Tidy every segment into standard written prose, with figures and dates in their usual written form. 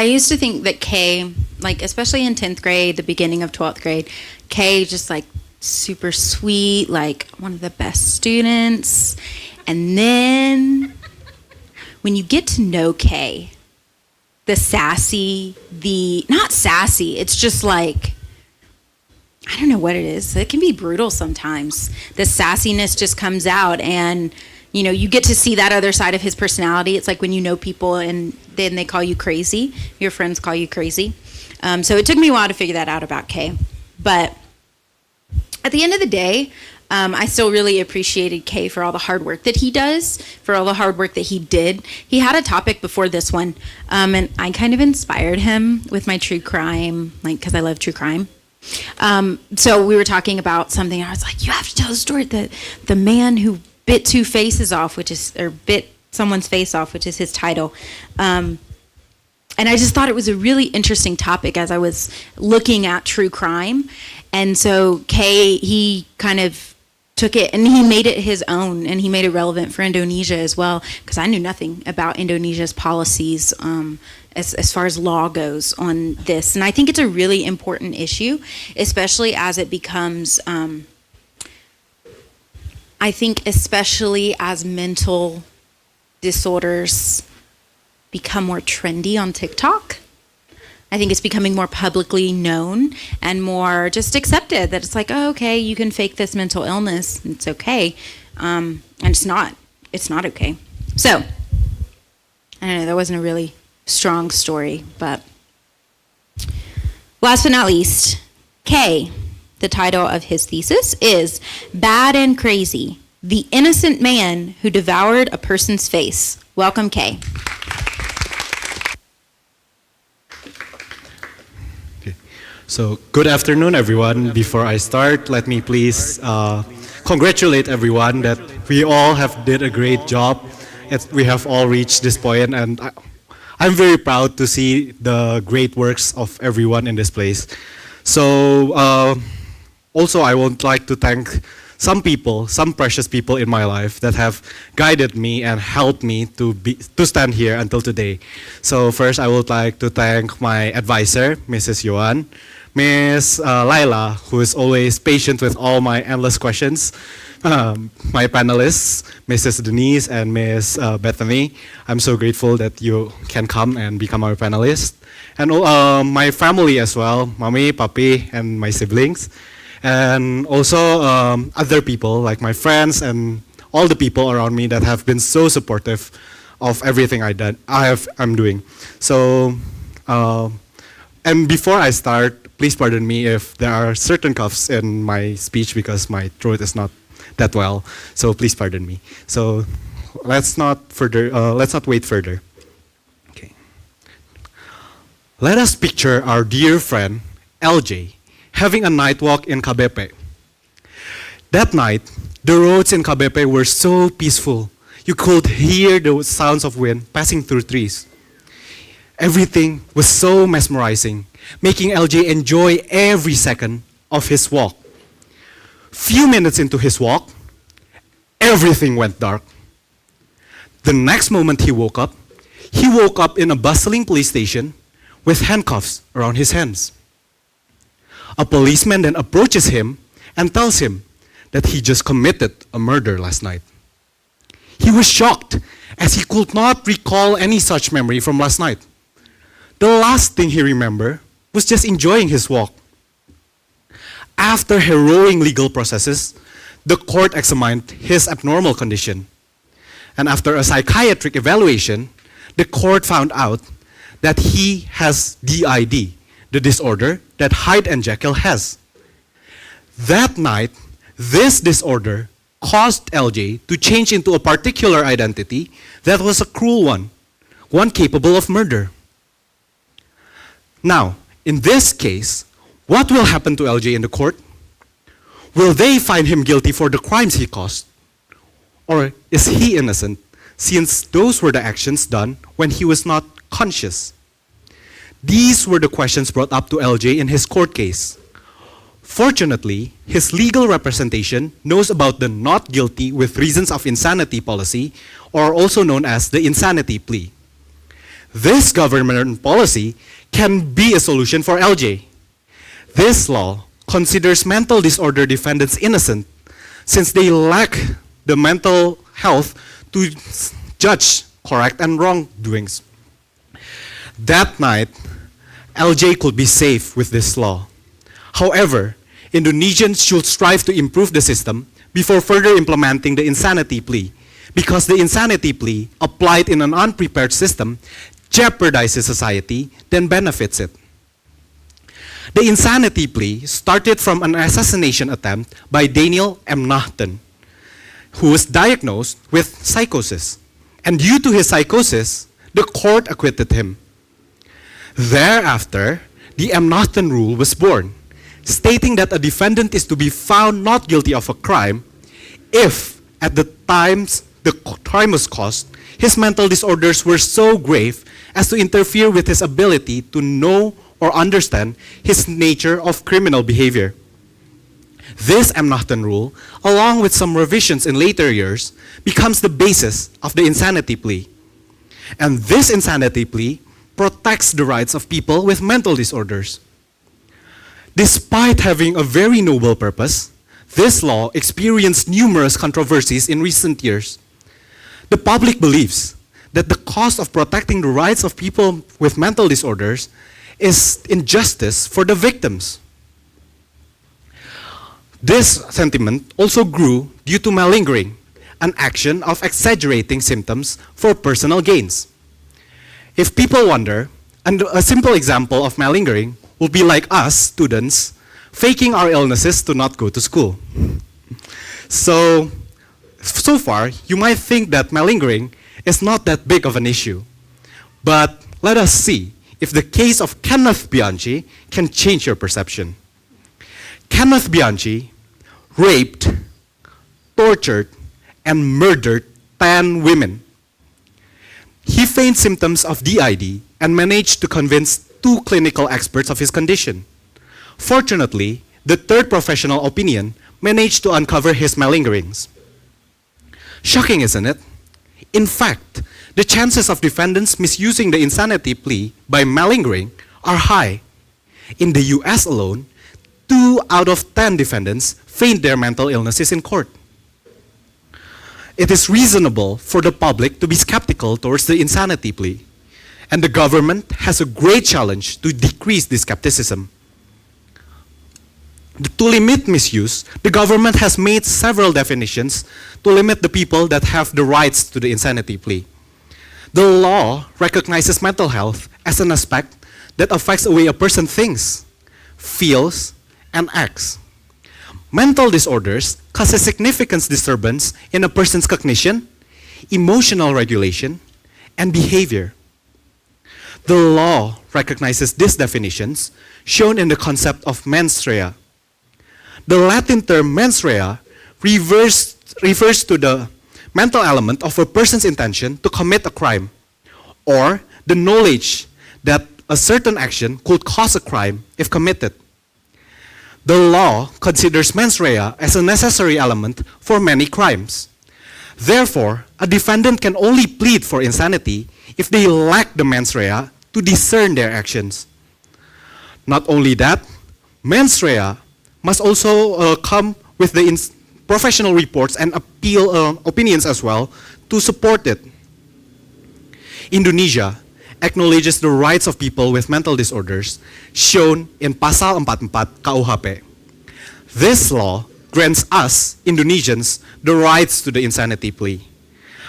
I used to think that Kay, like especially in 10th grade, the beginning of 12th grade, Kay just like super sweet, like one of the best students. And then when you get to know Kay, the sassy, not sassy, it's just like, I don't know what it is. It can be brutal sometimes. The sassiness just comes out, and you know, you get to see that other side of his personality. It's like when you know people and then they call you crazy. Your friends call you crazy. So it took me a while to figure that out about Kay. But at the end of the day, I still really appreciated Kay for all the hard work that he does, for all the hard work that he did. He had a topic before this one, and I kind of inspired him with my true crime, like, because I love true crime. So we were talking about something, and I was like, you have to tell the story that the man who bit two faces off, bit someone's face off, which is his title. And I just thought it was a really interesting topic as I was looking at true crime. And so Kay, he kind of took it and he made it his own, and he made it relevant for Indonesia as well, because I knew nothing about Indonesia's policies as far as law goes on this. And I think it's a really important issue, especially as it becomes, I think especially as mental disorders become more trendy on TikTok. I think it's becoming more publicly known and more just accepted, that it's like, oh, okay, you can fake this mental illness. It's okay. And it's not okay. So, I don't know, that wasn't a really strong story, but last but not least, Kay, the title of his thesis is Bad and Crazy, the Innocent Man Who Devoured a Person's Face. Welcome, Kay. So, good afternoon, everyone. Before I start, let me please congratulate everyone that we all have did a great job. We have all reached this point, and I'm very proud to see the great works of everyone in this place. So, also I would like to thank some people, some precious people in my life that have guided me and helped me to stand here until today. So first, I would like to thank my advisor, Mrs. Yuan, Miss Laila, who is always patient with all my endless questions, my panelists, Mrs. Denise and Miss Bethany. I'm so grateful that you can come and become our panelist. And my family as well, Mommy, Papi, and my siblings. And also other people like my friends and all the people around me that have been so supportive of everything I'm doing. So, and before I start, please pardon me if there are certain coughs in my speech because my throat is not that well. So please pardon me. So let's not wait further. Okay. Let us picture our dear friend LJ having a night walk in Kabepe. That night, the roads in Kabepe were so peaceful. You could hear the sounds of wind passing through trees. Everything was so mesmerizing, making LJ enjoy every second of his walk. Few minutes into his walk, everything went dark. The next moment he woke up in a bustling police station with handcuffs around his hands. A policeman then approaches him and tells him that he just committed a murder last night. He was shocked as he could not recall any such memory from last night. The last thing he remembered was just enjoying his walk. After harrowing legal processes, the court examined his abnormal condition. And after a psychiatric evaluation, the court found out that he has DID, the disorder that Hyde and Jekyll has. That night, this disorder caused LJ to change into a particular identity that was a cruel one capable of murder. Now, in this case, what will happen to LJ in the court? Will they find him guilty for the crimes he caused? Or is he innocent, since those were the actions done when he was not conscious? These were the questions brought up to LJ in his court case. Fortunately, his legal representation knows about the not guilty with reasons of insanity policy, or also known as the insanity plea. This government policy can be a solution for LJ. This law considers mental disorder defendants innocent since they lack the mental health to judge correct and wrongdoings. That night, LJ could be safe with this law. However, Indonesians should strive to improve the system before further implementing the insanity plea, because the insanity plea applied in an unprepared system jeopardizes society than benefits it. The insanity plea started from an assassination attempt by Daniel M. Nachten, who was diagnosed with psychosis. And due to his psychosis, the court acquitted him. Thereafter, the M. Nachten rule was born, stating that a defendant is to be found not guilty of a crime if, at the times the crime was caused, his mental disorders were so grave as to interfere with his ability to know or understand his nature of criminal behavior. This M. Nachten rule, along with some revisions in later years, becomes the basis of the insanity plea. And this insanity plea protects the rights of people with mental disorders. Despite having a very noble purpose, this law experienced numerous controversies in recent years. The public believes that the cost of protecting the rights of people with mental disorders is injustice for the victims. This sentiment also grew due to malingering, an action of exaggerating symptoms for personal gains. If people wonder, and a simple example of malingering would be like us, students, faking our illnesses to not go to school. So far, you might think that malingering is not that big of an issue. But let us see if the case of Kenneth Bianchi can change your perception. Kenneth Bianchi raped, tortured, and murdered 10 women. He feigned symptoms of DID and managed to convince 2 clinical experts of his condition. Fortunately, the third professional opinion managed to uncover his malingerings. Shocking, isn't it? In fact, the chances of defendants misusing the insanity plea by malingering are high. In the US alone, 2 out of 10 defendants feigned their mental illnesses in court. It is reasonable for the public to be skeptical towards the insanity plea, and the government has a great challenge to decrease this skepticism. To limit misuse, the government has made several definitions to limit the people that have the rights to the insanity plea. The law recognizes mental health as an aspect that affects the way a person thinks, feels, and acts. Mental disorders cause a significant disturbance in a person's cognition, emotional regulation, and behavior. The law recognizes these definitions shown in the concept of mens rea. The Latin term mens rea refers to the mental element of a person's intention to commit a crime, or the knowledge that a certain action could cause a crime if committed. The law considers mens rea as a necessary element for many crimes. Therefore, a defendant can only plead for insanity if they lack the mens rea to discern their actions. Not only that, mens rea must also come with the professional reports and opinions as well to support it. Indonesia acknowledges the rights of people with mental disorders shown in Pasal 44 KUHP. This law grants us, Indonesians, the rights to the insanity plea.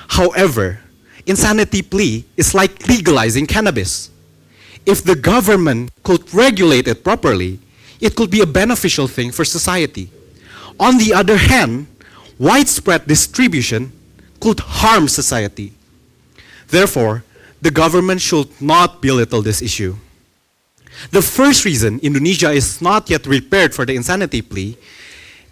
However, insanity plea is like legalizing cannabis. If the government could regulate it properly, it could be a beneficial thing for society. On the other hand, widespread distribution could harm society. Therefore, the government should not belittle this issue. The first reason Indonesia is not yet prepared for the insanity plea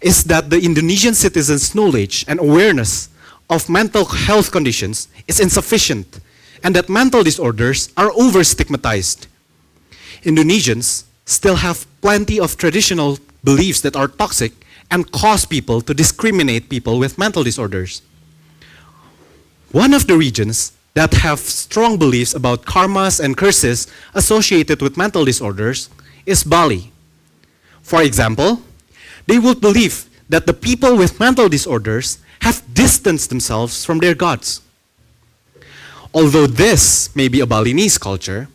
is that the Indonesian citizens' knowledge and awareness of mental health conditions is insufficient, and that mental disorders are over-stigmatized. Indonesians still have plenty of traditional beliefs that are toxic and cause people to discriminate people with mental disorders. One of the reasons that have strong beliefs about karmas and curses associated with mental disorders is Bali. For example, they would believe that the people with mental disorders have distanced themselves from their gods. Although this may be a Balinese culture,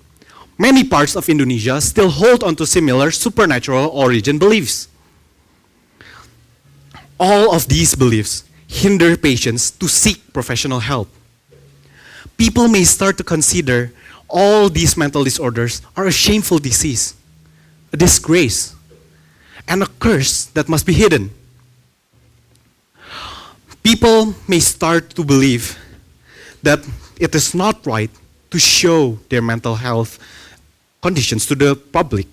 many parts of Indonesia still hold on to similar supernatural origin beliefs. All of these beliefs hinder patients to seek professional help. People may start to consider all these mental disorders are a shameful disease, a disgrace, and a curse that must be hidden. People may start to believe that it is not right to show their mental health conditions to the public.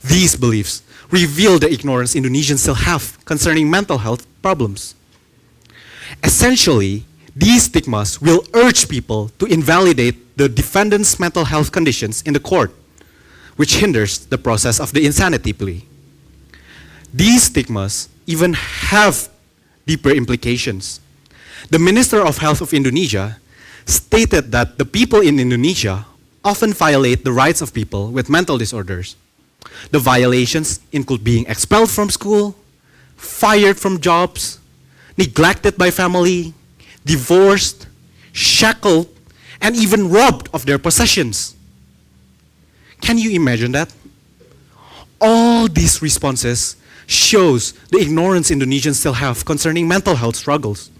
These beliefs reveal the ignorance Indonesians still have concerning mental health problems. Essentially, these stigmas will urge people to invalidate the defendant's mental health conditions in the court, which hinders the process of the insanity plea. These stigmas even have deeper implications. The Minister of Health of Indonesia stated that the people in Indonesia often violate the rights of people with mental disorders. The violations include being expelled from school, fired from jobs, neglected by family, divorced, shackled, and even robbed of their possessions. Can you imagine that? All these responses shows the ignorance Indonesians still have concerning mental health struggles.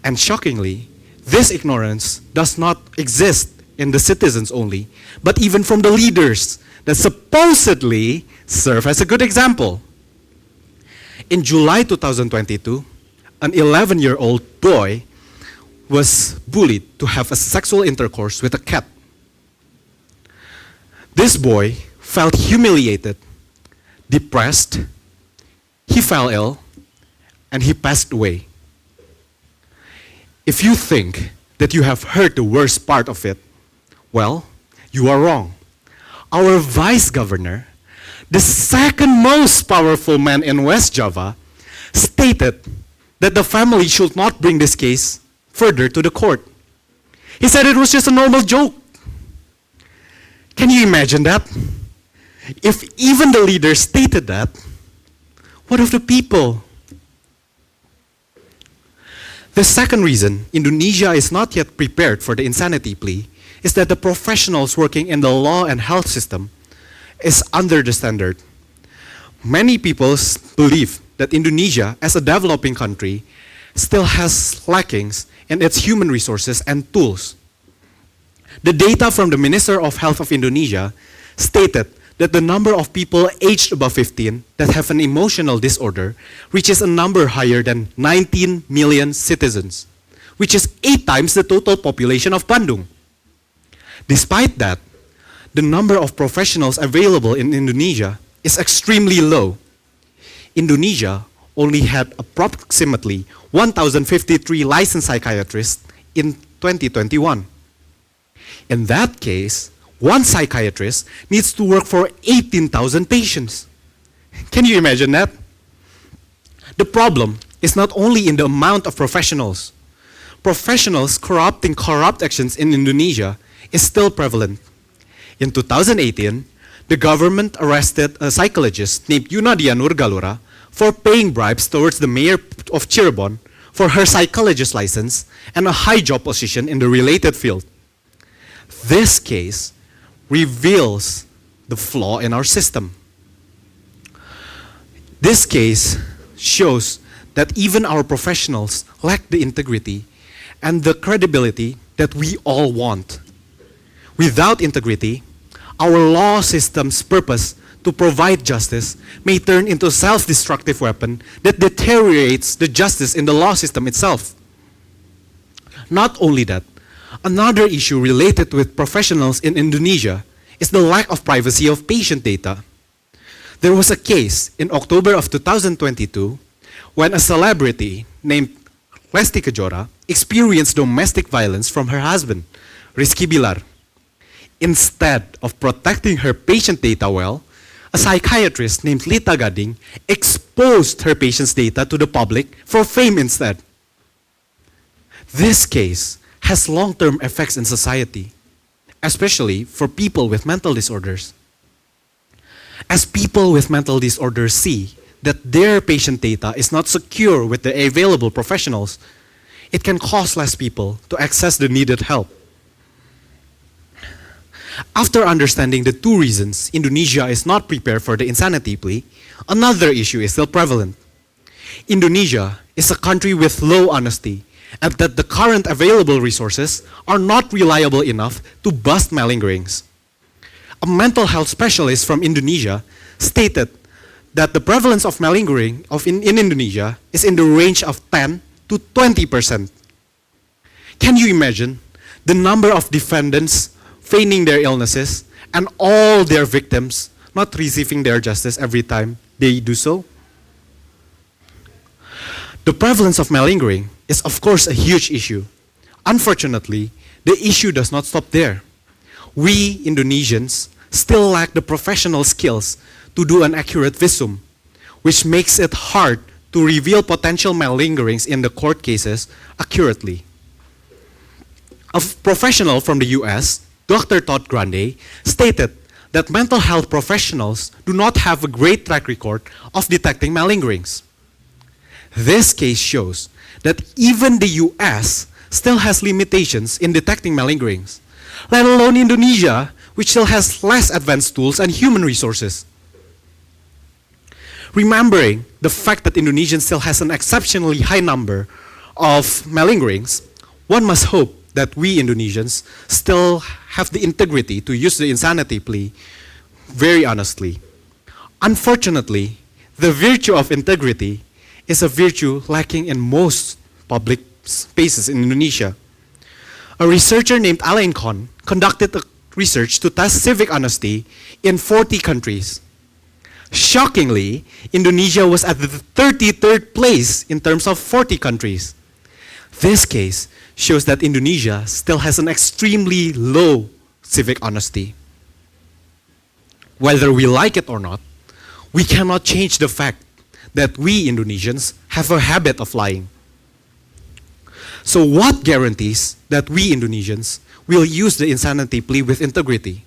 And shockingly, this ignorance does not exist in the citizens only, but even from the leaders that supposedly serve as a good example. In July 2022, an 11-year-old boy was bullied to have a sexual intercourse with a cat. This boy felt humiliated, depressed, he fell ill, and he passed away. If you think that you have heard the worst part of it, well, you are wrong. Our vice governor, the second most powerful man in West Java, stated that the family should not bring this case further to the court. He said it was just a normal joke. Can you imagine that? If even the leader stated that, what of the people? The second reason Indonesia is not yet prepared for the insanity plea is that the professionals working in the law and health system is under the standard. Many people believe that Indonesia, as a developing country, still has lackings in its human resources and tools. The data from the Minister of Health of Indonesia stated that the number of people aged above 15 that have an emotional disorder reaches a number higher than 19 million citizens, which is 8 times the total population of Bandung. Despite that, the number of professionals available in Indonesia is extremely low. Indonesia only had approximately 1,053 licensed psychiatrists in 2021. In that case, one psychiatrist needs to work for 18,000 patients. Can you imagine that? The problem is not only in the amount of professionals. Professionals corrupting corrupt actions in Indonesia is still prevalent. In 2018, the government arrested a psychologist named Yunadia Nurgalura for paying bribes towards the mayor of Cirebon for her psychologist license and a high job position in the related field. This case reveals the flaw in our system. This case shows that even our professionals lack the integrity and the credibility that we all want. Without integrity, our law system's purpose to provide justice may turn into a self-destructive weapon that deteriorates the justice in the law system itself. Not only that, another issue related with professionals in Indonesia is the lack of privacy of patient data. There was a case in October of 2022 when a celebrity named Lesti Kejora experienced domestic violence from her husband, Rizky Bilar. Instead of protecting her patient data well, a psychiatrist named Lita Gading exposed her patient's data to the public for fame instead. This case has long-term effects in society, especially for people with mental disorders. As people with mental disorders see that their patient data is not secure with the available professionals, it can cause less people to access the needed help. After understanding the two reasons Indonesia is not prepared for the insanity plea, another issue is still prevalent. Indonesia is a country with low honesty, and that the current available resources are not reliable enough to bust malingerings. A mental health specialist from Indonesia stated that the prevalence of malingering in Indonesia is in the range of 10 to 20%. Can you imagine the number of defendants feigning their illnesses and all their victims not receiving their justice every time they do so? The prevalence of malingering is of course a huge issue. Unfortunately, the issue does not stop there. We Indonesians still lack the professional skills to do an accurate visum, which makes it hard to reveal potential malingerings in the court cases accurately. A professional from the US, Dr. Todd Grande, stated that mental health professionals do not have a great track record of detecting malingerings. This case shows that even the US still has limitations in detecting malingerings, let alone Indonesia, which still has less advanced tools and human resources. Remembering the fact that Indonesia still has an exceptionally high number of malingerings, one must hope that we Indonesians still have the integrity to use the insanity plea very honestly. Unfortunately, the virtue of integrity is a virtue lacking in most public spaces in Indonesia. A researcher named Alain Kohn conducted a research to test civic honesty in 40 countries. Shockingly, Indonesia was at the 33rd place in terms of 40 countries. This case shows that Indonesia still has an extremely low civic honesty. Whether we like it or not, we cannot change the fact that we Indonesians have a habit of lying. So what guarantees that we Indonesians will use the insanity plea with integrity?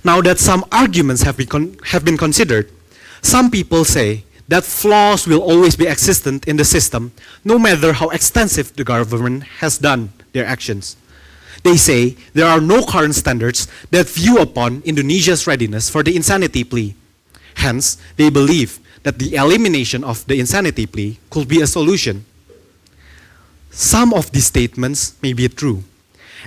Now that some arguments have been considered, some people say that flaws will always be existent in the system, no matter how extensive the government has done their actions. They say there are no current standards that view upon Indonesia's readiness for the insanity plea. Hence, they believe that the elimination of the insanity plea could be a solution. Some of these statements may be true,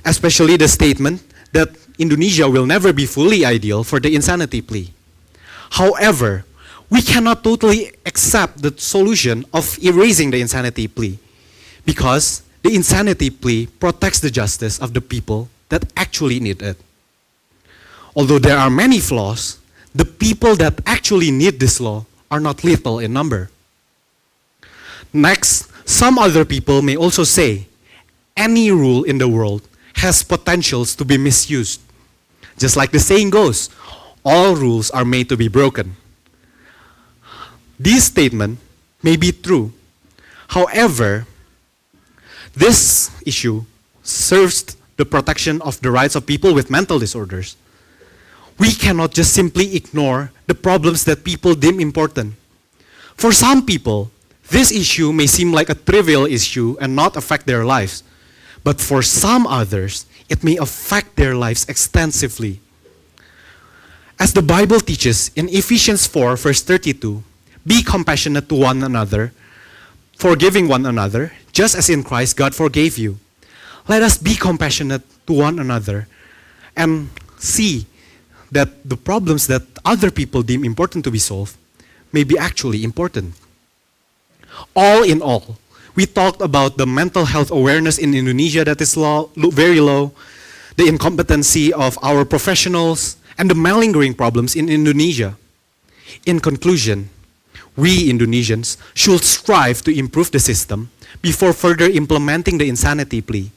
especially the statement that Indonesia will never be fully ideal for the insanity plea. However, we cannot totally accept the solution of erasing the insanity plea because the insanity plea protects the justice of the people that actually need it. Although there are many flaws, the people that actually need this law are not little in number. Next, some other people may also say any rule in the world has potentials to be misused. Just like the saying goes, all rules are made to be broken. This statement may be true. However, this issue serves the protection of the rights of people with mental disorders. We cannot just simply ignore the problems that people deem important. For some people, this issue may seem like a trivial issue and not affect their lives. But for some others, it may affect their lives extensively. As the Bible teaches in Ephesians 4, verse 32, be compassionate to one another, forgiving one another, just as in Christ God forgave you. Let us be compassionate to one another and see that the problems that other people deem important to be solved may be actually important. All in all, we talked about the mental health awareness in Indonesia that is very low, the incompetency of our professionals, and the malingering problems in Indonesia. In conclusion, we Indonesians should strive to improve the system before further implementing the insanity plea,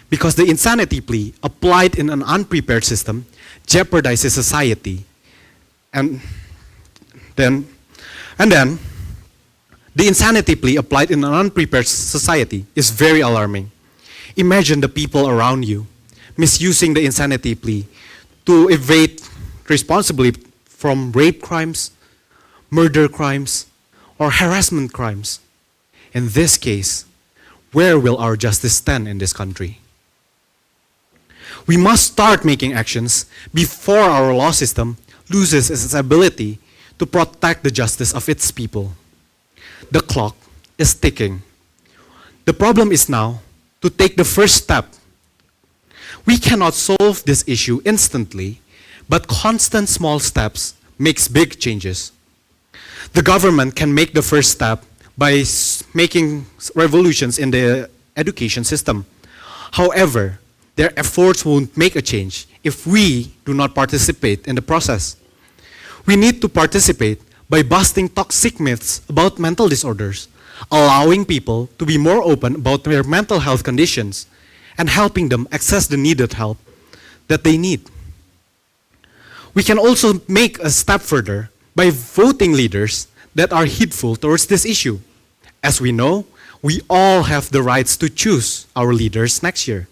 because the insanity plea applied in an unprepared system jeopardizes society. And then, the insanity plea applied in an unprepared society is very alarming. Imagine the people around you misusing the insanity plea to evade responsibility from rape crimes, murder crimes, or harassment crimes. In this case, where will our justice stand in this country? We must start making actions before our law system loses its ability to protect the justice of its people. The clock is ticking. The problem is now to take the first step. We cannot solve this issue instantly, but constant small steps makes big changes. The government can make the first step by making revolutions in the education system. However, their efforts won't make a change if we do not participate in the process. We need to participate by busting toxic myths about mental disorders, allowing people to be more open about their mental health conditions, and helping them access the needed help that they need. We can also make a step further by voting leaders that are heedful towards this issue. As we know, we all have the rights to choose our leaders next year.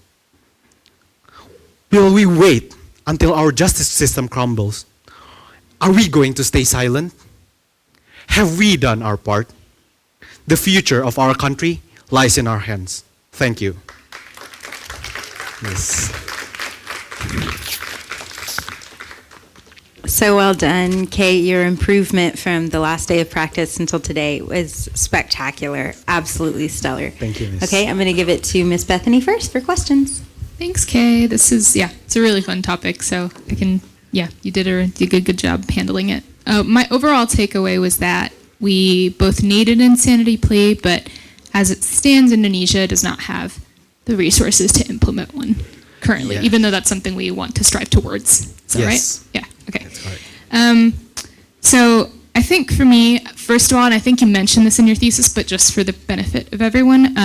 Will we wait until our justice system crumbles? Are we going to stay silent? Have we done our part? The future of our country lies in our hands. Thank you. Yes. So well done, Kate. Your improvement from the last day of practice until today was spectacular. Absolutely stellar. Thank you, Miss. Okay, I'm going to give it to Miss Bethany first for questions. Thanks, Kay. This is, it's a really fun topic, so you did a good job handling it. My overall takeaway was that we both need an insanity plea, but as it stands, Indonesia does not have the resources to implement one currently, Yeah. even though that's something we want to strive towards. Is that Yes. right? Yeah, okay. That's correct. So I think for me, first of all, and I think you mentioned this in your thesis, but just for the benefit of everyone,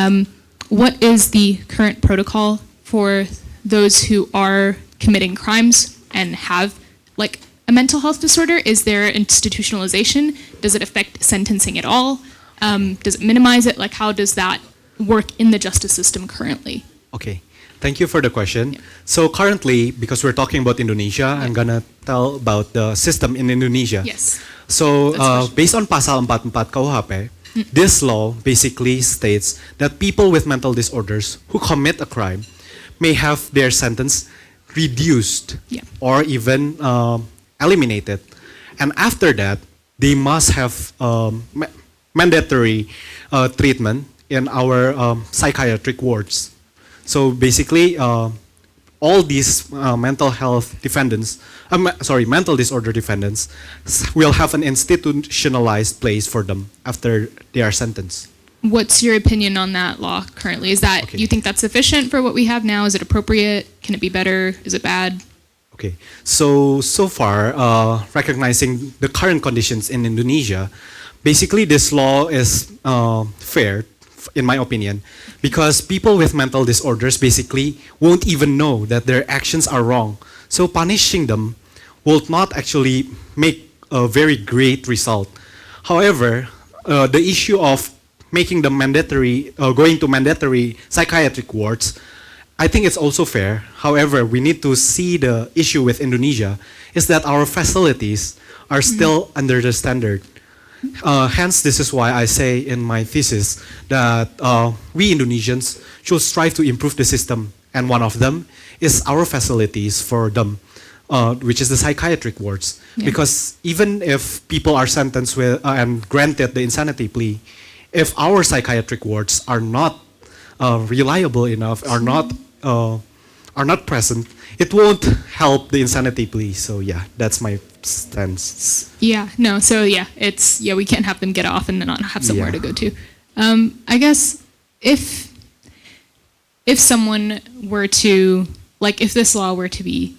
what is the current protocol for those who are committing crimes and have like a mental health disorder? Is there institutionalization? Does it affect sentencing at all? Does it minimize it? Like, how does that work in the justice system currently? Okay, thank you for the question. So currently, because we're talking about Indonesia, I'm gonna tell about the system in Indonesia. Yes. So That's the question. based on Pasal 44 KUHP, this law basically states that people with mental disorders who commit a crime may have their sentence reduced Yeah. or even eliminated. And after that, they must have mandatory treatment in our psychiatric wards. So basically, all these mental disorder defendants will have an institutionalized place for them after they are sentenced. What's your opinion on that law currently? Is that, Okay. you think that's sufficient for what we have now? Is it appropriate? Can it be better? Is it bad? Okay, so far, recognizing the current conditions in Indonesia, basically this law is fair, in my opinion, because people with mental disorders basically won't even know that their actions are wrong. So punishing them will not actually make a very great result. However, the issue of making them going to mandatory psychiatric wards, I think it's also fair. However, we need to see the issue with Indonesia is that our facilities are still under the standard. Hence, this is why I say in my thesis that we Indonesians should strive to improve the system. And one of them is our facilities for them, which is the psychiatric wards. Yeah. Because even if people are sentenced with and granted the insanity plea, if our psychiatric wards are not reliable enough, are not present, it won't help the insanity plea. So yeah, that's my stance. Yeah, no, so we can't have them get off and then not have somewhere Yeah. to go to. I guess if someone were to, like, if this law were to be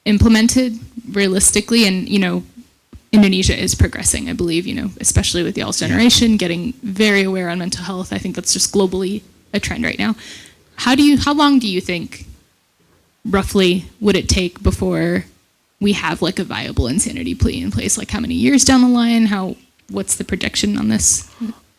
implemented realistically, and, Indonesia is progressing, I believe, especially with y'all's generation, getting very aware on mental health. I think that's just globally a trend right now. How long do you think, roughly, would it take before we have like a viable insanity plea in place? Like, how many years down the line? What's the projection on this?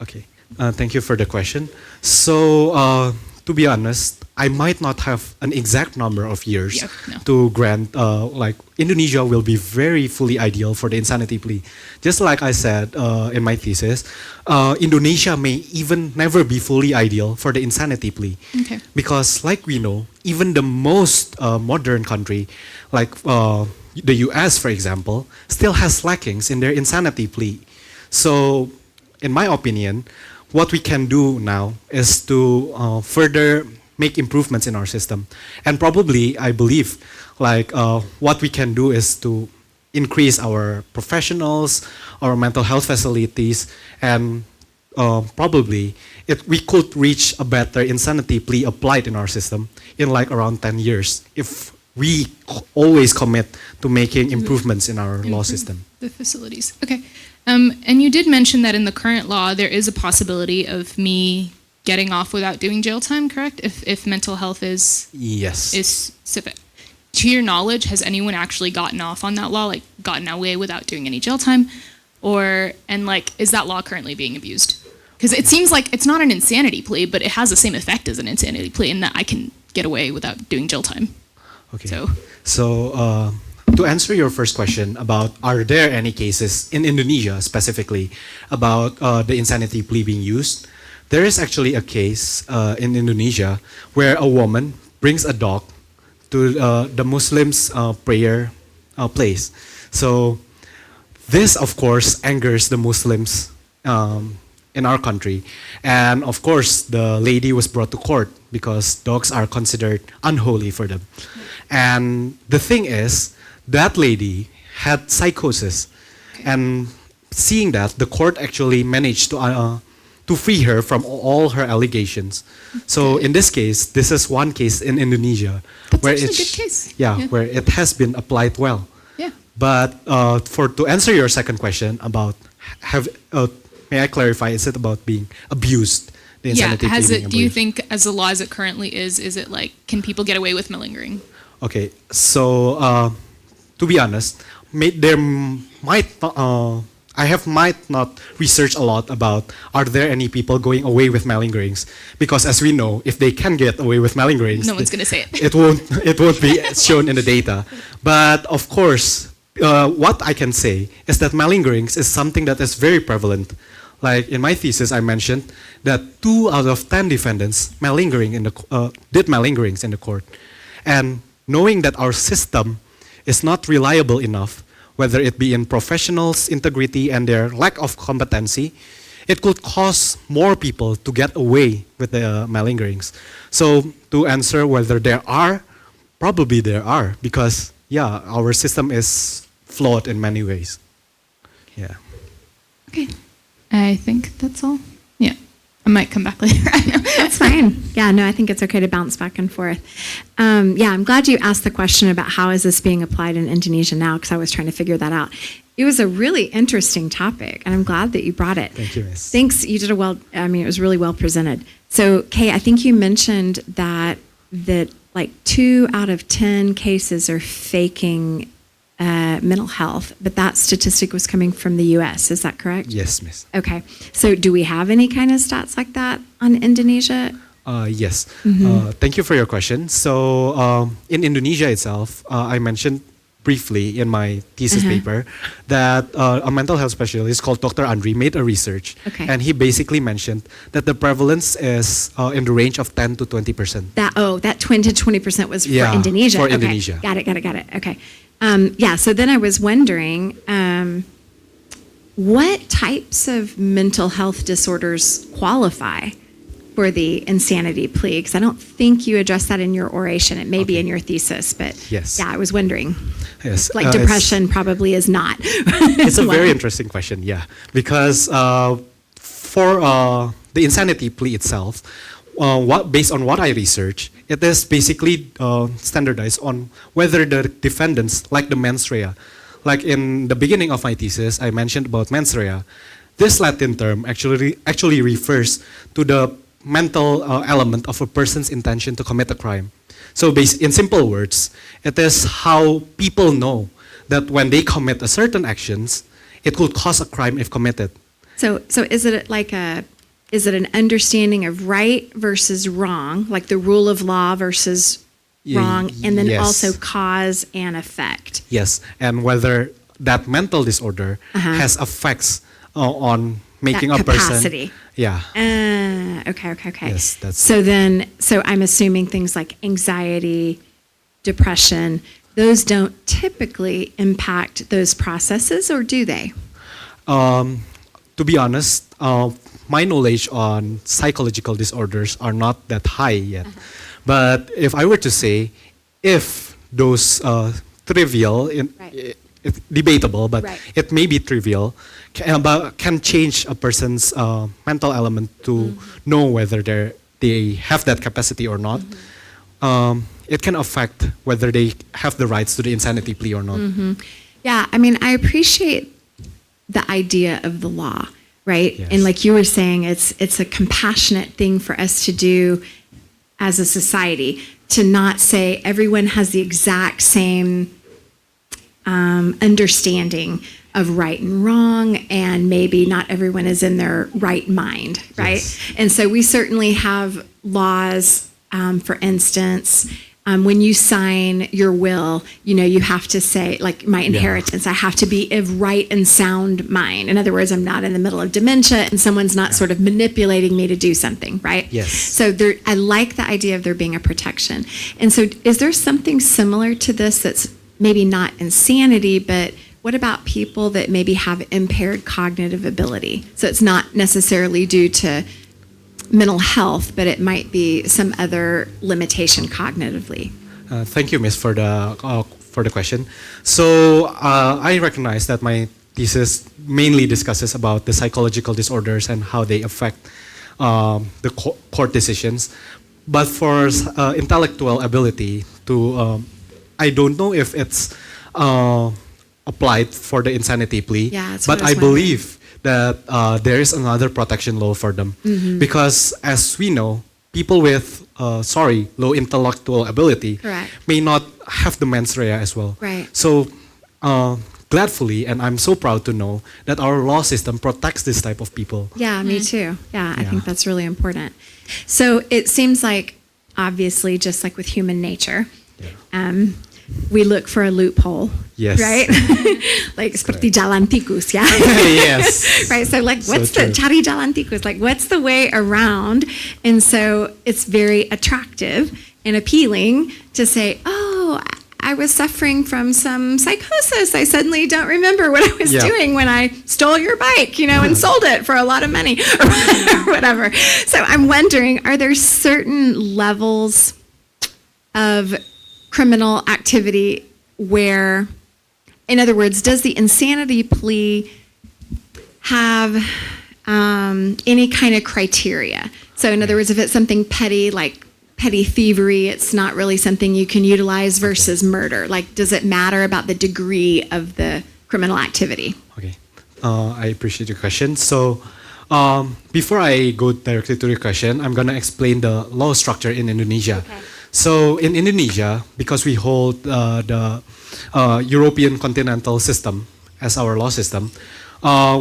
Okay, thank you for the question. So to be honest, I might not have an exact number of years Yeah, no. to grant, like Indonesia will be very fully ideal for the insanity plea. Just like I said in my thesis, Indonesia may even never be fully ideal for the insanity plea. Okay. Because like we know, even the most modern country, like the US for example, still has lackings in their insanity plea. So in my opinion, what we can do now is to further make improvements in our system. And probably, I believe, like what we can do is to increase our professionals, our mental health facilities, and probably we could reach a better insanity plea applied in our system in like around 10 years if we always commit to making improvements in our law system. The facilities. Okay. And you did mention that in the current law, there is a possibility of me getting off without doing jail time, correct? If mental health is Yes. specific. To your knowledge, has anyone actually gotten off on that law, like gotten away without doing any jail time? Is that law currently being abused? Because it seems like it's not an insanity plea, but it has the same effect as an insanity plea in that I can get away without doing jail time. Okay. So To answer your first question about are there any cases in Indonesia specifically about the insanity plea being used, there is actually a case in Indonesia where a woman brings a dog to the Muslims' prayer place. So this, of course, angers the Muslims in our country. And of course, the lady was brought to court because dogs are considered unholy for them. And the thing is, that lady had psychosis. And seeing that, the court actually managed to free her from all her allegations. So in this case, this is one case in Indonesia That's where actually a good case. where it has been applied well. Yeah. But to answer your second question about may I clarify? Is it about being abused? The insanity plea being Do you abused? think, as the law as it currently is it like, can people get away with malingering? Okay, so to be honest, might not research a lot about are there any people going away with malingerings, because as we know, if they can get away with malingerings, No one's going to say it. it won't be shown in the data. But of course, what I can say is that malingerings is something that is very prevalent. Like in my thesis, I mentioned that 2 out of 10 defendants did malingerings in the court, and knowing that our system is not reliable enough, whether it be in professionals' integrity and their lack of competency, it could cause more people to get away with the malingerings. So to answer whether there are, probably there are, because our system is flawed in many ways. Yeah. Okay. I think that's all. Yeah. I might come back later. That's fine. Yeah, no, I think it's okay to bounce back and forth. I'm glad you asked the question about how is this being applied in Indonesia now, because I was trying to figure that out. It was a really interesting topic, and I'm glad that you brought it. Thank you, Miss. Thanks. You did it was really well presented. So, Kay, I think you mentioned that like 2 out of 10 cases are faking mental health, but that statistic was coming from the U.S. Is that correct? Yes, Miss. Okay. So do we have any kind of stats like that on Indonesia? Yes. Thank you for your question. So in Indonesia itself, I mentioned briefly in my thesis paper that a mental health specialist called Dr. Andri made a research. Okay. And he basically mentioned that the prevalence is in the range of 10 to 20%. That 20 to 20% was for Yeah, Indonesia. for Okay. Indonesia. Got it. Okay. So then I was wondering, what types of mental health disorders qualify for the insanity plea? Because I don't think you addressed that in your oration. It may be in your thesis, but Yes. I was wondering. Yes. Like depression probably is not. It's a very interesting question, because for the insanity plea itself, based on what I researched, it is basically standardized on whether the defendants like the mens rea. Like in the beginning of my thesis, I mentioned about mens rea. This Latin term actually refers to the mental element of a person's intention to commit a crime. So in simple words, it is how people know that when they commit a certain actions, it could cause a crime if committed. So is it like a is it an understanding of right versus wrong, like the rule of law versus wrong, and then yes. also cause and effect? Yes, and whether that mental disorder has effects on making That a person. capacity. Yeah. Okay. Yes, that's- So I'm assuming things like anxiety, depression, those don't typically impact those processes, or do they? To be honest, my knowledge on psychological disorders are not that high yet. But if I were to say, if those trivial, Right. it's debatable, but Right. it may be trivial, but can change a person's mental element to know whether they have that capacity or not. It can affect whether they have the rights to the insanity plea or not. Yeah, I mean, I appreciate the idea of the law, right? Yes. And like you were saying, it's a compassionate thing for us to do as a society, to not say everyone has the exact same understanding of right and wrong, and maybe not everyone is in their right mind, right? Yes. And so we certainly have laws, for instance, when you sign your will, you have to say, like, my inheritance, I have to be of right and sound mind. In other words, I'm not in the middle of dementia and someone's not sort of manipulating me to do something, right? Yes. So I like the idea of there being a protection. And so is there something similar to this that's maybe not insanity, but what about people that maybe have impaired cognitive ability? So it's not necessarily due to mental health, but it might be some other limitation cognitively. Thank you, Miss, for the question. So I recognize that my thesis mainly discusses about the psychological disorders and how they affect the court decisions. But for intellectual ability, I don't know if it's applied for the insanity plea. Yeah, that's but what I I was wondering. believe that there is another protection law for them, because as we know, people with low intellectual ability Correct. may not have the mens rea as well. Right. So gladfully, and I'm so proud to know that our law system protects this type of people. Yeah, me too. Yeah, I Yeah. think that's really important. So it seems like, obviously, just like with human nature, we look for a loophole. Yes. Right? Like, seperti jalan tikus, yeah? Yes. Right, so like, So what's the true. cari jalan tikus? Like, what's the way around? And so it's very attractive and appealing to say, oh, I was suffering from some psychosis. I suddenly don't remember what I was Yeah. doing when I stole your bike, and sold it for a lot of money or whatever. So I'm wondering, are there certain levels of criminal activity where, in other words, does the insanity plea have any kind of criteria? So in other words, if it's something petty, like petty thievery, it's not really something you can utilize versus murder. Like, does it matter about the degree of the criminal activity? Okay, I appreciate your question. So before I go directly to your question, I'm gonna explain the law structure in Indonesia. Okay. So in Indonesia, because we hold the European continental system as our law system,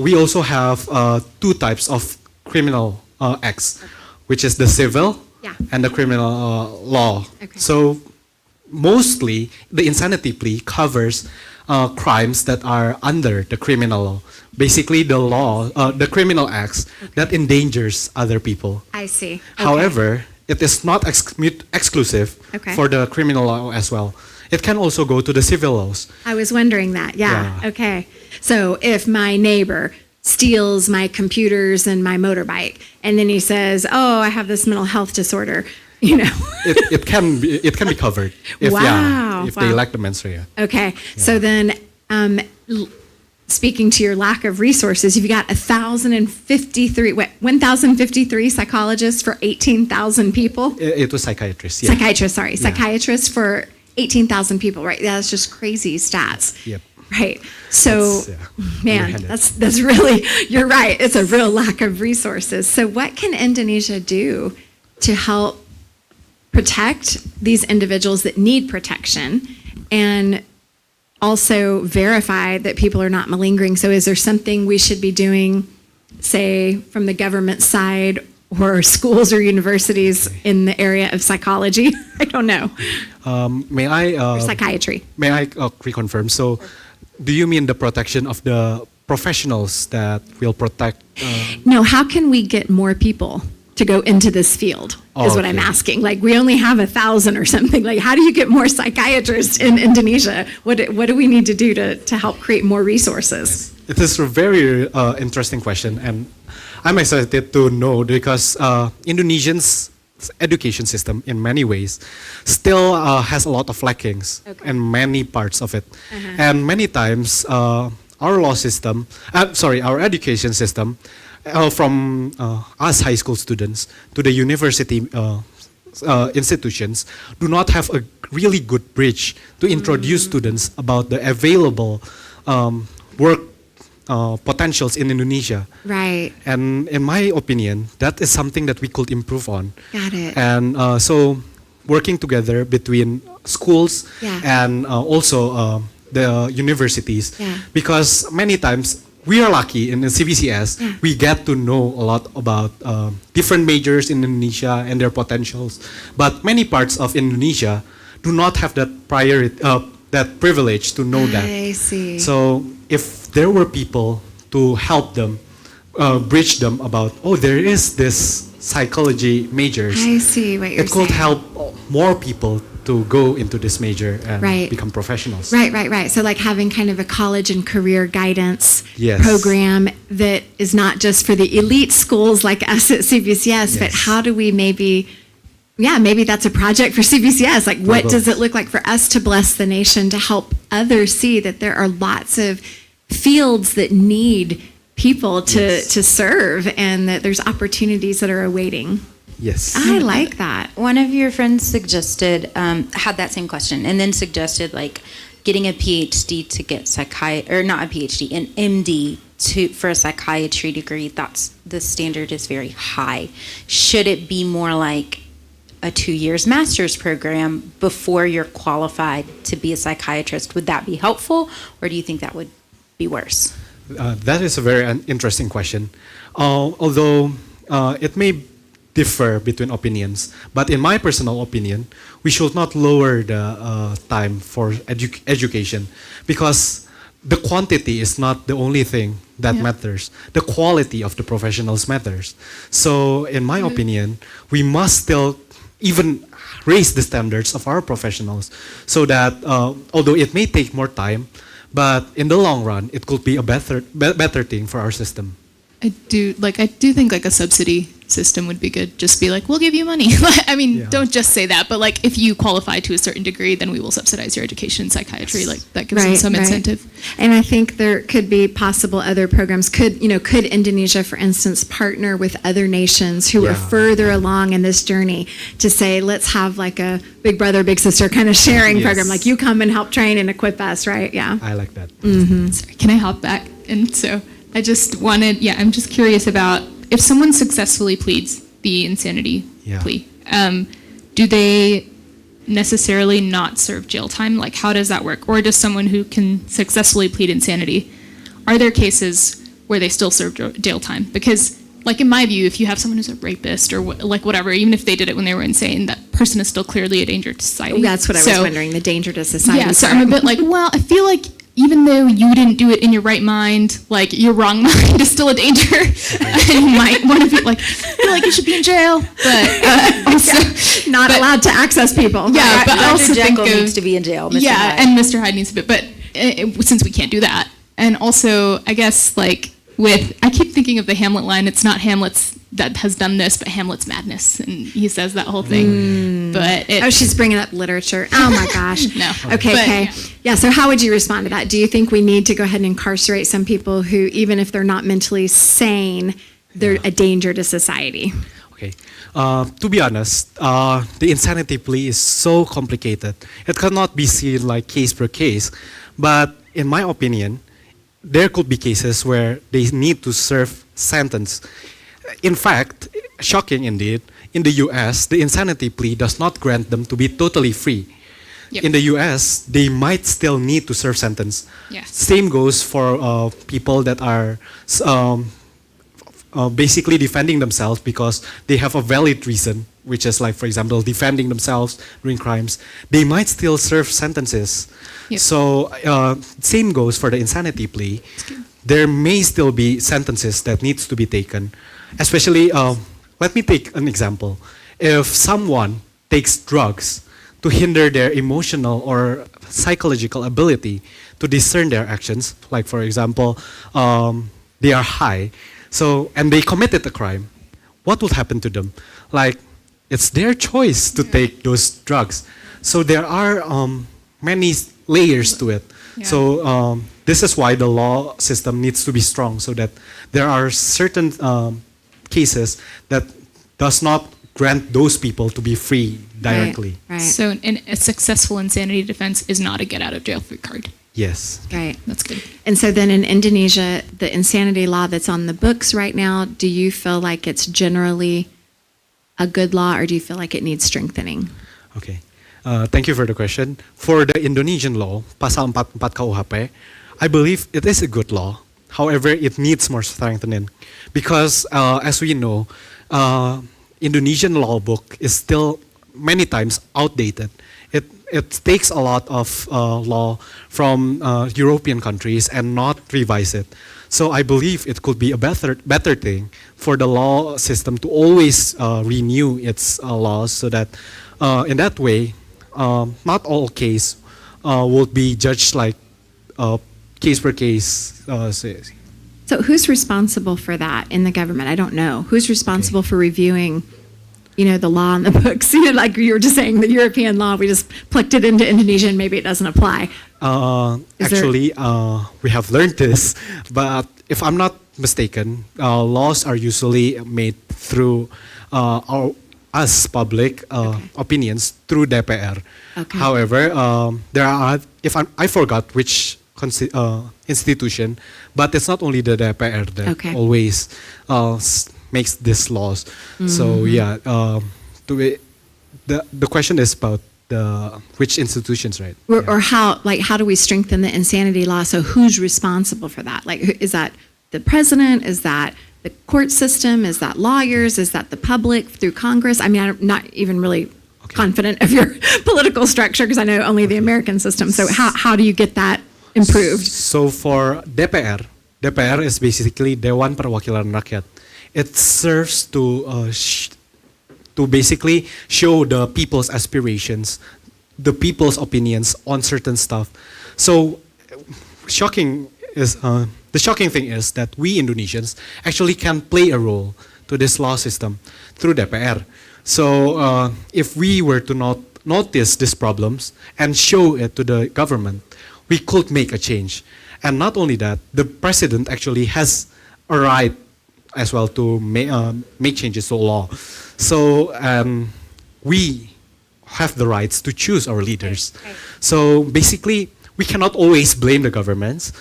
we also have two types of criminal acts, which is the civil Yeah. and the criminal law. Okay. So mostly the insanity plea covers crimes that are under the criminal law. Basically, the criminal acts that endangers other people. I see. Okay. However, it is not exclusive Okay. for the criminal law as well. It can also go to the civil laws. I was wondering that. Yeah. Yeah. Okay. So if my neighbor steals my computers and my motorbike, and then he says, "Oh, I have this mental health disorder," It can be covered if Wow, if they wow. lack the mens rea. Okay. So then, speaking to your lack of resources, you've got 1,053 psychologists for 18,000 people. It was psychiatrists. Yeah. Psychiatrists for 18,000 people. Right. That's just crazy stats. Yep. Right. So, That's, man, underhanded. that's really, you're right. It's a real lack of resources. So what can Indonesia do to help protect these individuals that need protection and also verify that people are not malingering? So is there something we should be doing say, from the government side or schools or universities in the area of psychology? I don't know. May I Or psychiatry. may I reconfirm? So, do you mean the protection of the professionals that will protect? No, how can we get more people to go into this field is what I'm Okay. asking. Like, we only have 1,000 or something. Like, how do you get more psychiatrists in Indonesia? What do we need to do to help create more resources? It is a very interesting question, and I'm excited to know because Indonesians' education system, in many ways, still has a lot of lackings in many parts of it, and many times our law system, our education system, from us high school students to the university institutions, do not have a really good bridge to introduce students about the available work potentials in Indonesia. Right. And in my opinion, that is something that we could improve on. Got it. And so working together between schools Yeah. and also the universities, Yeah. because many times we are lucky in the CBCS, Yeah. we get to know a lot about different majors in Indonesia and their potentials. But many parts of Indonesia do not have that that privilege to know that. I see. So if there were people to help them, bridge them about, there is this psychology majors, I see what you're it could saying. help more people to go into this major and Right. become professionals. Right. So like having kind of a college and career guidance Yes. program that is not just for the elite schools like us at CBCS, but Yes. how do we maybe that's a project for CBCS. Like, what does it look like for us to bless the nation, to help others see that there are lots of fields that need people to serve, and that there's opportunities that are awaiting. Yes. I like that. One of your friends suggested, had that same question, and then suggested like getting a PhD to get or not a PhD, an MD for a psychiatry degree. That's the standard is very high. Should it be more like a 2 years master's program before you're qualified to be a psychiatrist? Would that be helpful, or do you think that would be worse? That is a very interesting question. Although it may differ between opinions, but in my personal opinion, we should not lower the time for education, because the quantity is not the only thing that matters. The quality of the professionals matters. So in my opinion, we must still even raise the standards of our professionals, so that although it may take more time, but in the long run, it could be a better thing for our system. I do think like a subsidy system would be good. Just be like, we'll give you money. I mean, don't just say that, but like if you qualify to a certain degree, then we will subsidize your education in psychiatry. Like that gives them some incentive. And I think there could be possible other programs. Could Indonesia, for instance, partner with other nations who are further along in this journey to say, let's have like a big brother, big sister kind of sharing program. Like, you come and help train and equip us, right? Yeah. I like that. Sorry, can I hop back? And so I just wanted, I'm just curious about if someone successfully pleads the insanity plea, do they necessarily not serve jail time? Like, how does that work? Or does someone who can successfully plead insanity, are there cases where they still serve jail time? Because, like, in my view, if you have someone who's a rapist or like whatever, even if they did it when they were insane, that person is still clearly a danger to society. That's what I was wondering, the danger to society. Yeah, so I'm a bit like, well, I feel like even though you didn't do it in your right mind, like your wrong mind is still a danger, and you might want to be like, feel like you should be in jail, but also not allowed to access people. Yeah, but I also Dr. think Jekyll needs to be in jail. Mr. Hyde. and Mr. Hyde needs to be, but since we can't do that, and also I guess like I keep thinking of the Hamlet line. It's not Hamlet's that has done this, but Hamlet's madness, and he says that whole thing. But she's bringing up literature. Oh my gosh. No. Okay. Yeah. So how would you respond to that? Do you think we need to go ahead and incarcerate some people who, even if they're not mentally sane, they're a danger to society? Okay. To be honest, the insanity plea is so complicated. It cannot be seen like case per case. But in my opinion, there could be cases where they need to serve sentence. In fact, shocking indeed, in the US, the insanity plea does not grant them to be totally free. Yep. In the US, they might still need to serve sentence. Yes. Same goes for people that are basically defending themselves because they have a valid reason, which is like, for example, defending themselves during crimes, they might still serve sentences. Yep. So same goes for the insanity plea. There may still be sentences that needs to be taken. Especially, let me take an example. If someone takes drugs to hinder their emotional or psychological ability to discern their actions, like for example, they are high, so and they committed a crime, what would happen to them? Like, it's their choice to take those drugs. So there are many layers to it. Yeah. So this is why the law system needs to be strong, so that there are certain cases that does not grant those people to be free directly. Right. So a successful insanity defense is not a get out of jail free card. Yes. Right. That's good. And so then in Indonesia, the insanity law that's on the books right now, do you feel like it's generally a good law, or do you feel like it needs strengthening? Okay. Thank you for the question. For the Indonesian law, Pasal 44 KUHP, I believe it is a good law. However, it needs more strengthening because, as we know, Indonesian law book is still many times outdated. It takes a lot of law from European countries and not revise it. So I believe it could be a better thing for the law system to always renew its laws, so that in that way, not all case will be judged like case per case. So who's responsible for that in the government? I don't know. Who's responsible for reviewing, the law on the books? Like you were just saying, the European law, we just plucked it into Indonesia and maybe it doesn't apply. Actually, we have learned this, but if I'm not mistaken, laws are usually made through us public opinions through DPR. Okay. However, there are, I forgot which institution, but it's not only the DPR that always makes these laws. So yeah, the question is about which institutions, right? Or how do we strengthen the insanity law? So who's responsible for that? Like, is that the president? Is that the court system? Is that lawyers? Is that the public through Congress? I mean, I'm not even really confident of your political structure because I know only the American system. So how do you get that improved? So for DPR is basically Dewan Perwakilan Rakyat. It serves to basically show the people's aspirations, the people's opinions on certain stuff. So the shocking thing is that we Indonesians actually can play a role to this law system through DPR. So if we were to not notice these problems and show it to the government, we could make a change. And not only that, the president actually has a right as well to make changes to law. So we have the rights to choose our leaders. Right. So basically, we cannot always blame the governments,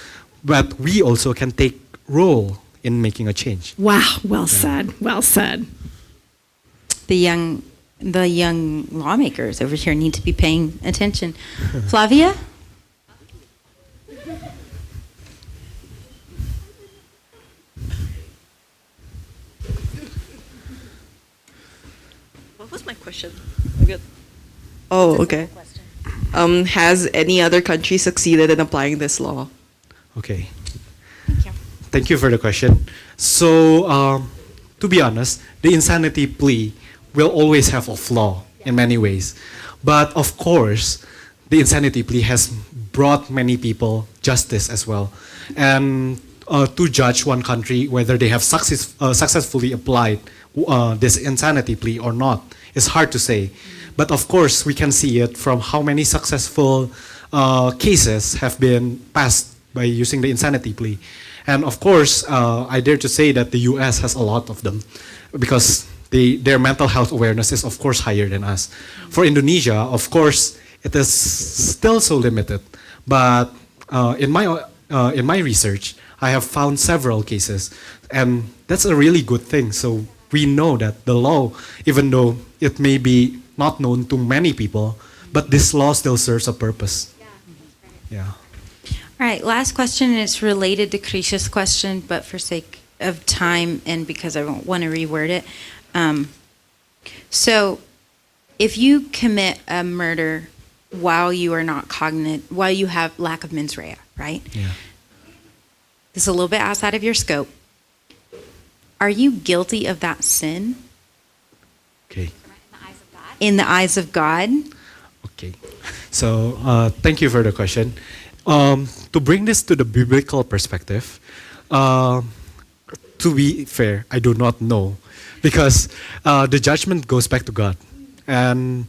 but we also can take role in making a change. Wow, well said, well said. The young lawmakers over here need to be paying attention. Flavia? What was my question? Oh, okay. Has any other country succeeded in applying this law? Okay. Thank you for the question. So, to be honest, the insanity plea will always have a flaw in many ways. But of course, the insanity plea has brought many people justice as well. And to judge one country whether they have successfully applied this insanity plea or not is hard to say. But of course, we can see it from how many successful cases have been passed by using the insanity plea. And of course, I dare to say that the US has a lot of them because their mental health awareness is of course higher than us. For Indonesia, of course, it is still so limited. But in my research, I have found several cases, and that's a really good thing. So we know that the law, even though it may be not known to many people, but this law still serves a purpose. Yeah. All right, last question, and it's related to Krisha's question, but for sake of time and because I want to reword it. So if you commit a murder while you are not cognate, while you have lack of mens rea, right? Yeah. This is a little bit outside of your scope. Are you guilty of that sin Okay. in the eyes of God? Okay. So thank you for the question. To bring this to the biblical perspective, to be fair, I do not know, because the judgment goes back to God. And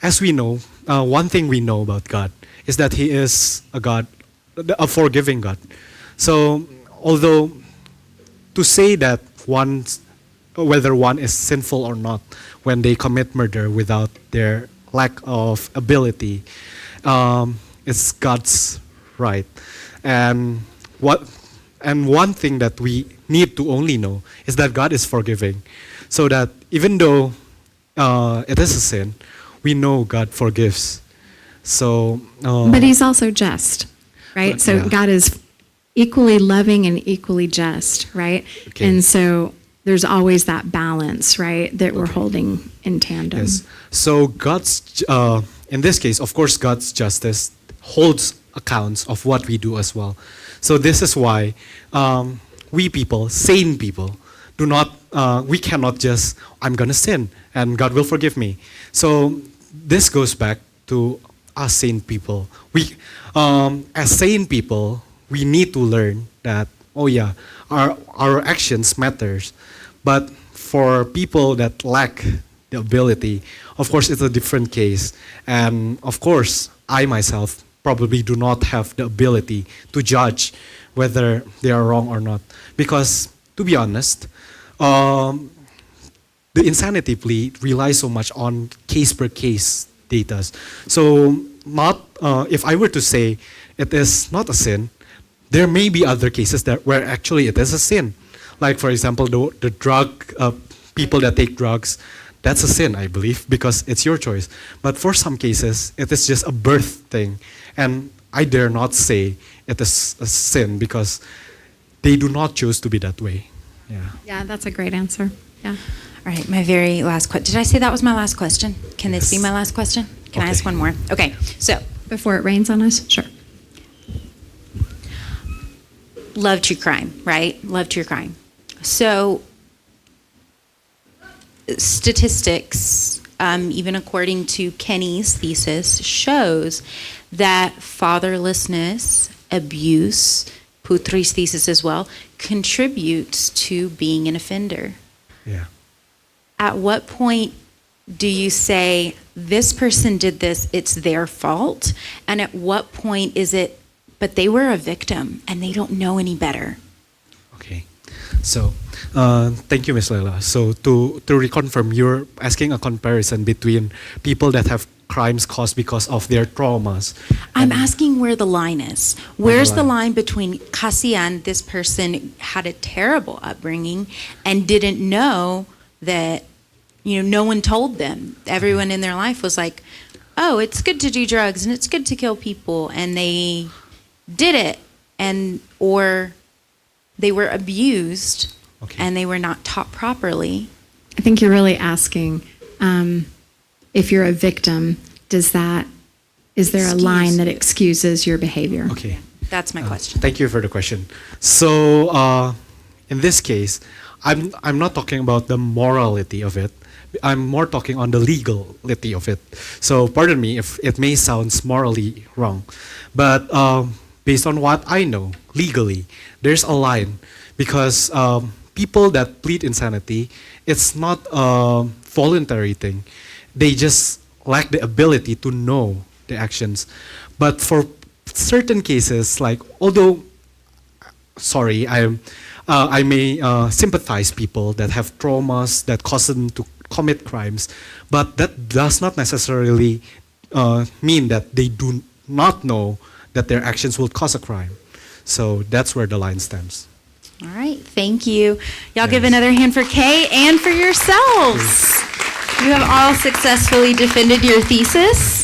as we know, one thing we know about God is that He is a God, a forgiving God. So, although to say that whether one is sinful or not when they commit murder without their lack of ability, it's God's right. And one thing that we need to only know is that God is forgiving, so that even though it is a sin, we know God forgives. So, But He's also just, right? So Yeah. God is equally loving and equally just, right? Okay. And so there's always that balance, right, that we're holding in tandem. yes. So God's, in this case, of course, God's justice holds accounts of what we do as well. So this is why we people, sane people, do not, we cannot just, I'm gonna sin and God will forgive me. So this goes back to us sane people. We, as sane people, we need to learn that, oh yeah, our actions matters. But for people that lack the ability, of course, it's a different case. And of course, I myself probably do not have the ability to judge whether they are wrong or not. Because, to be honest, the insanity plea relies so much on case-per-case data. So, not if I were to say it is not a sin, there may be other cases where actually it is a sin. Like, for example, the drug, people that take drugs, that's a sin, I believe, because it's your choice. But for some cases, it is just a birth thing. And I dare not say it is a sin because they do not choose to be that way. Yeah. Yeah, that's a great answer. Yeah. All right, my very last question. Did I say that was my last question? Can this be Yes. my last question? Can I Okay. ask one more? Okay, so Before it rains on us? Sure. love true crime, right? Love true crime. So statistics, even according to Kenny's thesis, shows that fatherlessness, abuse, Putri's thesis as well, contributes to being an offender. Yeah. At what point do you say, this person did this, it's their fault? And at what point is it, but they were a victim and they don't know any better? Okay. So, thank you, Ms. Leila. So, to reconfirm, you're asking a comparison between people that have crimes caused because of their traumas. I'm and- asking where the line is. Where's the line? line between Kasian, this person had a terrible upbringing and didn't know that, no one told them. Everyone in their life was like, oh, it's good to do drugs and it's good to kill people. And they did it. Or they were abused Okay. and they were not taught properly. I think you're really asking if you're a victim, is there a line that excuses your behavior? Okay. That's my question. Thank you for the question. So, in this case, I'm not talking about the morality of it. I'm more talking on the legality of it. So, pardon me if it may sound morally wrong, but based on what I know legally, there's a line because people that plead insanity, it's not a voluntary thing. They just lack the ability to know the actions. But for certain cases, like, although, sorry, I may sympathize people that have traumas that cause them to commit crimes, but that does not necessarily mean that they do not know that their actions will cause a crime. So that's where the line stands. All right, thank you. Y'all give Yes. another hand for Kay and for yourselves. You have all successfully defended your thesis.